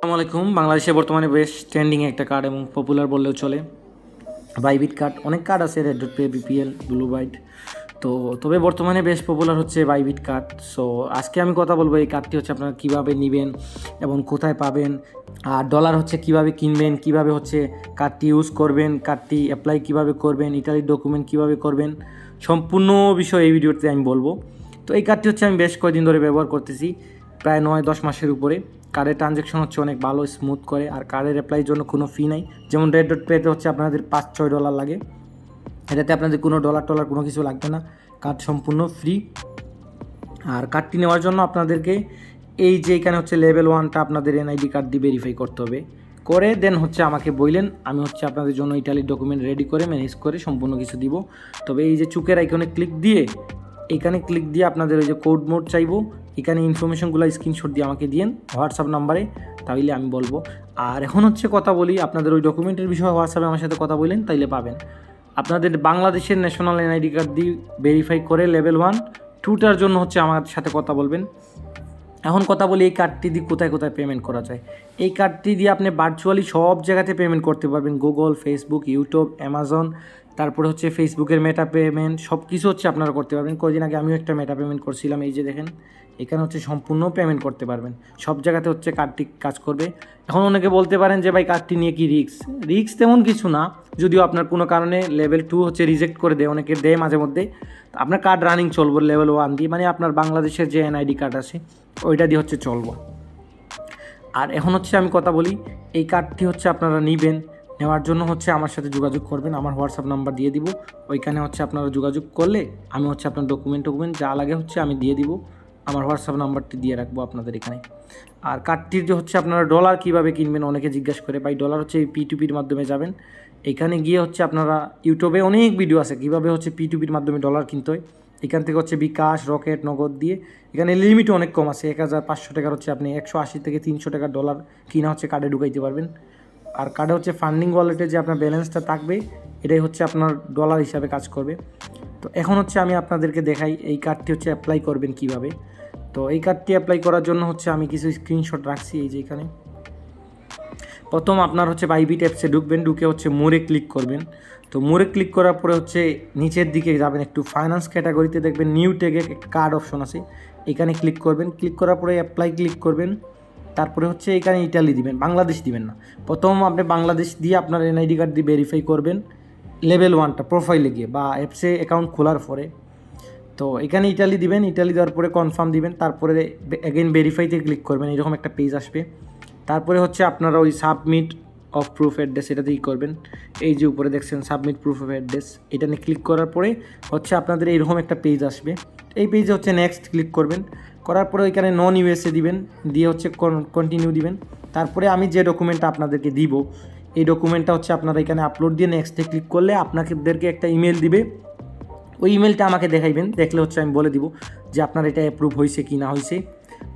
আসসালামু আলাইকুম। বাংলাদেশে বর্তমানে বেশ ট্রেন্ডিং একটা কার্ড এবং পপুলার বললেও চলে বাইবিট কার্ড। অনেক কার্ড আছে, red dot pay, BPL, blue byte. তো তবে বর্তমানে বেশ পপুলার হচ্ছে বাইবিট কার্ড। সো আজকে আমি কথা বলবো এই কার্ডটি হচ্ছে আপনারা কীভাবে নেবেন এবং কোথায় পাবেন, আর ডলার হচ্ছে কীভাবে কিনবেন, কীভাবে হচ্ছে কার্ডটি ইউজ করবেন, কার্ডটি অ্যাপ্লাই কীভাবে করবেন, ইটালির ডকুমেন্ট কীভাবে করবেন, সম্পূর্ণ বিষয় এই ভিডিওতে আমি বলবো। তো এই কার্ডটি হচ্ছে আমি বেশ কয়েকদিন ধরে ব্যবহার করতেছি, প্রায় 9-10 মাসের উপরে। কার্ডের ট্রানজ্যাকশন হচ্ছে অনেক ভালো, স্মুথ করে, আর কার্ডের অ্যাপ্লাইয়ের জন্য কোনো ফি নাই। যেমন রেড ডট পেতে হচ্ছে আপনাদের $5-6 লাগে, এটাতে আপনাদের কোনো ডলার কোনো কিছু লাগবে না, কার্ড সম্পূর্ণ ফ্রি। আর কার্ডটি নেওয়ার জন্য আপনাদেরকে এই যে এখানে হচ্ছে লেভেল 1টা আপনাদের এনআইডি কার্ড দিয়ে ভেরিফাই করতে হবে, করে দেন হচ্ছে আমাকে বললেন, আমি হচ্ছে আপনাদের জন্য ইটালির ডকুমেন্ট রেডি করে ম্যানেজ করে সম্পূর্ণ কিছু দিব। তবে এই যে চুকের আইকনে ক্লিক দিয়ে, এখানে ক্লিক দিয়ে আপনাদের ওই যে কোড মোড চাইবো, এখানে ইনফরমেশনগুলো স্ক্রিনশট দিয়ে আমাকে দিন হোয়াটসঅ্যাপ নাম্বারে, তাইলে আমি বলবো। আর এখন হচ্ছে কথা বলি আপনাদের ওই ডকুমেন্টের বিষয়ে, হোয়াটসঅ্যাপে আমার সাথে কথা বললেন তাইলে পাবেন। আপনাদের বাংলাদেশের ন্যাশনাল এনআইডি কার্ড দিয়ে ভেরিফাই করে লেভেল 1-2টার জন্য হচ্ছে আমার সাথে কথা বলবেন। এখন কথা বলি এই কার্ডটি দিয়ে কোথায় কোথায় পেমেন্ট করা যায়। এই কার্ডটি দিয়ে আপনি ভার্চুয়ালি সব জায়গাতে পেমেন্ট করতে পারবেন, গুগল, ফেসবুক, ইউটিউব, অ্যামাজন, তারপরে হচ্ছে ফেসবুকের মেটা পেমেন্ট, সব কিছু হচ্ছে আপনারা করতে পারবেন। কদিন আগে আমিও একটা মেটা পেমেন্ট করছিলাম, এই যে দেখেন এখানে হচ্ছে সম্পূর্ণ পেমেন্ট করতে পারবেন, সব জায়গাতে হচ্ছে কার্ডটি কাজ করবে। এখন অনেকে বলতে পারেন যে ভাই কার্ডটি নিয়ে কি রিস্ক তেমন কিছু না, যদিও আপনার কোনো কারণে লেভেল 2 হচ্ছে রিজেক্ট করে দেয়, অনেকে দেয় মাঝে মধ্যে। আপনার কার্ড রানিং চলবো লেভেল 1 দিয়ে, মানে আপনার বাংলাদেশের যে এনআইডি কার্ড আছে ওইটা দিয়ে হচ্ছে চলবো। আর এখন হচ্ছে আমি কথা বলি এই কার্ডটি হচ্ছে আপনারা নেবেন, নেওয়ার জন্য হচ্ছে আমার সাথে যোগাযোগ করবেন, আমার হোয়াটসঅ্যাপ নাম্বার দিয়ে দিব, ওইখানে হচ্ছে আপনারা যোগাযোগ করলে আমি হচ্ছে আপনার ডকুমেন্ট যা লাগে হচ্ছে আমি দিয়ে দিব, আমার হোয়াটসঅ্যাপ নাম্বারটি দিয়ে রাখবো আপনাদের এখানে। আর কার্ডটির যে হচ্ছে আপনারা ডলার কীভাবে কিনবেন অনেকে জিজ্ঞাসা করে, ভাই ডলার হচ্ছে এই P2Pর মাধ্যমে যাবেন, এখানে গিয়ে হচ্ছে আপনারা ইউটিউবে অনেক ভিডিও আছে কীভাবে হচ্ছে P2Pর মাধ্যমে ডলার কিনতে হয়। এখান থেকে হচ্ছে বিকাশ, রকেট, নগদ দিয়ে, এখানে লিমিটও অনেক কম আছে, 1500 টাকার হচ্ছে আপনি 180 থেকে 300 টাকার ডলার কিনা হচ্ছে কার্ডে ঢুকাইতে পারবেন। আর কার্ডে হচ্ছে ফান্ডিং ওয়ালেটে যে আপনার ব্যালেন্সটা থাকবে এটাই হচ্ছে আপনার ডলার হিসাবে কাজ করবে। তো এখন হচ্ছে আমি আপনাদেরকে দেখাই এই কার্ডটি হচ্ছে অ্যাপ্লাই করবেন কিভাবে। তো এই কার্ডটি অ্যাপ্লাই করার জন্য হচ্ছে আমি কিছু স্ক্রিনশট রাখছি, এই যে এখানে প্রথম আপনার হচ্ছে বাইবিট অ্যাপসে ঢুকবেন, ঢুকে হচ্ছে মোরে ক্লিক করবেন। তো মোরে ক্লিক করার পরে হচ্ছে নিচের দিকে যাবেন, একটু ফাইন্যান্স ক্যাটাগরিতে দেখবেন নিউ টেগে একটা কার্ড অপশন আছে, এখানে ক্লিক করবেন। ক্লিক করার পরে অ্যাপ্লাই ক্লিক করবেন, তারপরে হচ্ছে এখানে ইটালি দিবেন, বাংলাদেশ দিবেন না। প্রথম আপনি বাংলাদেশ দিয়ে আপনার এনআইডি কার্ড দিয়ে ভেরিফাই করবেন লেভেল 1টা প্রোফাইলে গিয়ে বা অ্যাপসে অ্যাকাউন্ট খোলার পরে। তো এখানে ইটালি দিবেন, ইটালি দেওয়ার পরে কনফার্ম দিবেন, তারপরে অ্যাগেন ভেরিফাইতে ক্লিক করবেন, এরকম একটা পেজ আসবে। তারপরে হচ্ছে আপনারা ওই সাবমিট অফ প্রুফ অ্যাড্রেস এটাতেই করবেন, এই যে উপরে দেখছেন সাবমিট প্রুফ অফ অ্যাড্রেস, এটা নিয়ে ক্লিক করার পরে হচ্ছে আপনাদের এইরকম একটা পেজ আসবে। এই পেজে হচ্ছে নেক্সট ক্লিক করবেন, করার পরে ওইখানে নন ইউএসএ দিবেন, দিয়ে হচ্ছে কন্টিনিউ দিবেন। তারপরে আমি যে ডকুমেন্টটা আপনাদেরকে দিব এই ডকুমেন্টটা হচ্ছে আপনারা এখানে আপলোড দিয়ে নেক্সটে ক্লিক করলে আপনাদেরকে একটা ইমেল দিবে, ওই ইমেলটা আমাকে দেখাইবেন, দেখলে হচ্ছে আমি বলে দিব যে আপনার এটা অ্যাপ্রুভ হয়েছে কি না হয়েছে।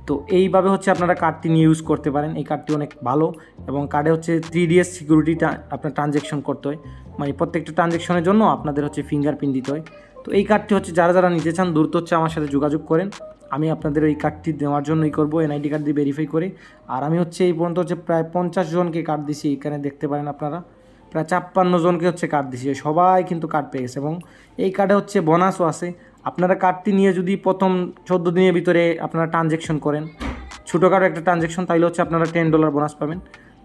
তো এইভাবে হচ্ছে আপনারা কার্ডটি নিয়ে ইউজ করতে পারেন, এই কার্ডটি অনেক ভালো এবং কার্ডে হচ্ছে 3DS সিকিউরিটি আপনার ট্রানজ্যাকশন করতে হয়, মানে প্রত্যেকটা ট্রানজ্যাকশনের জন্য আপনাদের হচ্ছে ফিঙ্গারপ্রিন্ট দিতে হয়। তো এই কার্ডটি হচ্ছে যারা নিতে চান দ্রুত হচ্ছে আমার সাথে যোগাযোগ করেন, আমি আপনাদের এই কার্ডটি দেওয়ার জন্যই করবো, এনআইডি কার্ড দিয়ে ভেরিফাই করে। আর আমি হচ্ছে এই পর্যন্ত হচ্ছে প্রায় 50 জনকে কার্ড দিছি, এখানে দেখতে পারেন আপনারা প্রায় 56 জনকে হচ্ছে কার্ড দিছি, সবাই কিন্তু কার্ড পেয়ে গেছে এবং এই কার্ডে হচ্ছে বোনাসও আছে। আপনারা কার্ডটি নিয়ে যদি প্রথম 14 দিনের ভিতরে আপনারা ট্রানজ্যাকশন করেন, ছোটোখাটো একটা ট্রানজ্যাকশন, তাইলে হচ্ছে আপনারা $10 বোনাস পাবেন।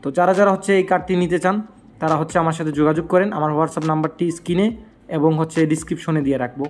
তো যারা হচ্ছে এই কার্ডটি নিতে চান তারা হচ্ছে আমার সাথে যোগাযোগ করেন, আমার হোয়াটসঅ্যাপ নাম্বারটি স্ক্রিনে এবং হচ্ছে ডিসক্রিপশনে দিয়ে রাখবো।